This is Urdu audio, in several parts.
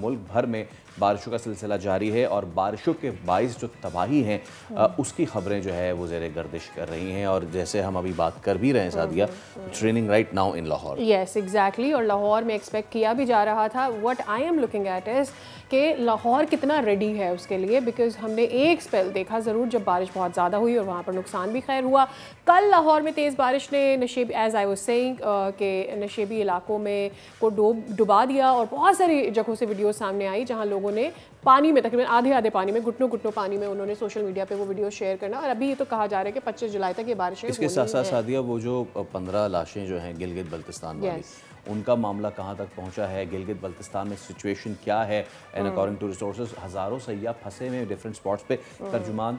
ملک بھر میں بارشوں کا سلسلہ جاری ہے اور بارشوں کے باعث جو تباہی ہیں اس کی خبریں جو ہے وہ زیر گردش کر رہی ہیں، اور جیسے ہم ابھی بات کر بھی رہے ہیں Sadia, training right now in Lahore. Yes exactly, اور لاہور میں ایکسپیکٹ کیا بھی جا رہا تھا. What I am looking at is کہ لاہور کتنا ریڈی ہے اس کے لیے، بیکاز ہم نے ایک اسپیل دیکھا ضرور جب بارش بہت زیادہ ہوئی اور وہاں پر نقصان بھی خیر ہوا. کل لاہور میں تیز بارش نے نشیب ایز آئی واز سیئنگ کہ نشیبی علاقوں میں کو ڈبا دیا، اور بہت ساری جگہوں سے ویڈیوز سامنے آئی جہاں لوگوں نے پانی میں تقریباً آدھے پانی میں گھٹنوں پانی میں انہوں نے سوشل میڈیا پہ وہ ویڈیو شیئر کرنا. اور ابھی یہ تو کہا جا رہا ہے کہ 25 جولائی تک یہ بارشیں اس کے ساتھ ساتھ سعدیہ وہ جو 15 لاشیں جو ہیں گلگت بلتستان والی، ان کا معاملہ کہاں تک پہنچا ہے؟ گلگت بلتستان میں سچویشن کیا ہے؟ اینڈ اکارڈنگ ٹو ریسورسز ہزاروں سیاح پھنسے ہوئے ڈفرینٹ اسپاٹس پہ. ترجمان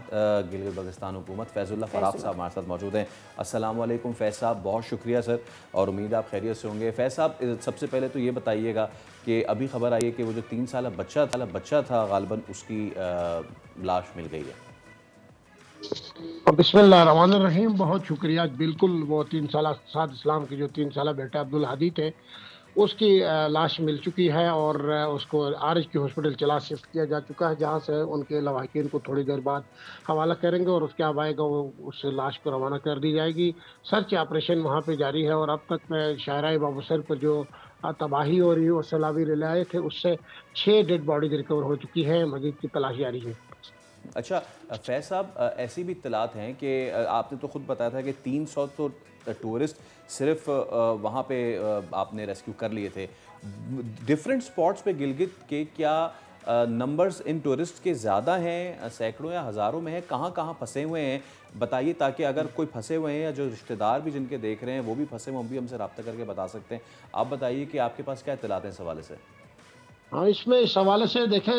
گلگت بلتستان حکومت فیض اللہ فراف صاحب ہمارے ساتھ موجود ہیں. السلام علیکم فیض صاحب، بہت شکریہ سر، اور امید آپ خیریت سے ہوں گے. فیض صاحب سب سے پہلے تو یہ بتائیے گا کہ ابھی خبر آئی ہے کہ وہ جو 3 سالہ بچہ تھا غالباً اس کی لاش مل گئی ہے. بسم اللہ الرحمن الرحیم. بہت شکریہ. بالکل وہ 3 سالہ سعد اسلام کی جو 3 سالہ بیٹا عبدالہادی تھے، اس کی لاش مل چکی ہے اور اس کو آرج کی ہاسپٹل چلا شفٹ کیا جا چکا ہے، جہاں سے ان کے لواحقین کو تھوڑی دیر بعد حوالہ کریں گے اور اس کے اب آئے گا وہ اس لاش کو روانہ کر دی جائے گی. سرچ آپریشن وہاں پہ جاری ہے اور اب تک شاہراہ بابو سر پر جو تباہی ہو رہی ہے اور سیلابی ریلے آئے تھے اس سے 6 ڈیڈ باڈیز ریکور ہو چکی ہے. مزید کی تلاش جاری ہے. اچھا فیض صاحب، ایسی بھی اطلاعات ہیں کہ آپ نے تو خود بتایا تھا کہ 300 تو ٹورسٹ صرف وہاں پہ آپ نے ریسکیو کر لیے تھے. ڈفرینٹ اسپاٹس پہ گلگت کے کیا نمبرز ان ٹورسٹ کے زیادہ ہیں، سینکڑوں یا ہزاروں میں ہیں؟ کہاں پھنسے ہوئے ہیں بتائیے، تاکہ اگر کوئی پھنسے ہوئے ہیں یا جو رشتہ دار بھی جن کے دیکھ رہے ہیں وہ بھی پھنسے ہوئے، ہم بھی ہم سے رابطہ کر کے بتا سکتے ہیں. آپ بتائیے کہ آپ کے پاس کیا اطلاعات ہیں اس حوالے سے؟ ہاں، اس حوالے سے دیکھیں،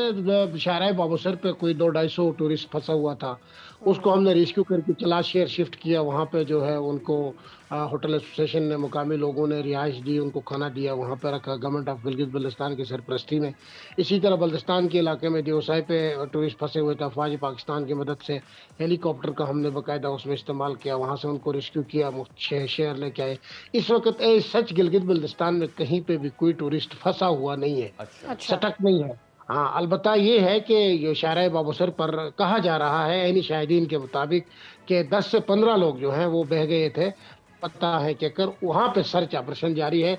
شاہراہ بابو سر پہ کوئی 200-250 ٹورسٹ پھنسا ہوا تھا. اس کو ہم نے ریسکیو کر کے تلاش شہر شفٹ کیا. وہاں پہ جو ہے ان کو ہوٹل ایسوسیشن نے، مقامی لوگوں نے رہائش دی، ان کو کھانا دیا، وہاں پہ رکھا گورنمنٹ آف گلگت بلتستان کی سرپرستی میں. اسی طرح بلتستان کے علاقے میں دیوسائی پہ ٹورسٹ پھنسے ہوئے تھے. افواج پاکستان کی مدد سے ہیلی کاپٹر کا ہم نے باقاعدہ اس میں استعمال کیا، وہاں سے ان کو ریسکیو کیا، شہر لے کے آئے. اس وقت سچ گلگت بلتستان میں کہیں پہ بھی کوئی ٹورسٹ پھنسا ہوا نہیں ہے، سٹک نہیں ہے. ہاں، البتہ یہ ہے کہ یہ شاہراہ بابو سر پر کہا جا رہا ہے عینی شاہدین کے مطابق کہ 10 سے 15 لوگ جو ہیں وہ بہہ گئے تھے. پتہ ہے کہ وہاں پہ سرچ آپریشن جاری ہے.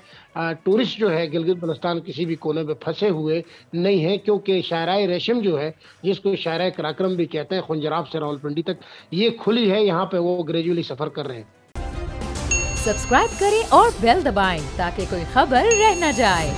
ٹورسٹ جو ہے گلگت بلتستان کسی بھی کونے پہ پھنسے ہوئے نہیں ہیں، کیونکہ شاہراہ ریشم جو ہے، جس کو شاہراہ کراکرم بھی کہتے ہیں، خنجراب سے راولپنڈی تک یہ کھلی ہے. یہاں پہ وہ گریجولی سفر کر رہے ہیں. سبسکرائب کریں اور بیل دبائیں تاکہ کوئی خبر رہ نہ جائے.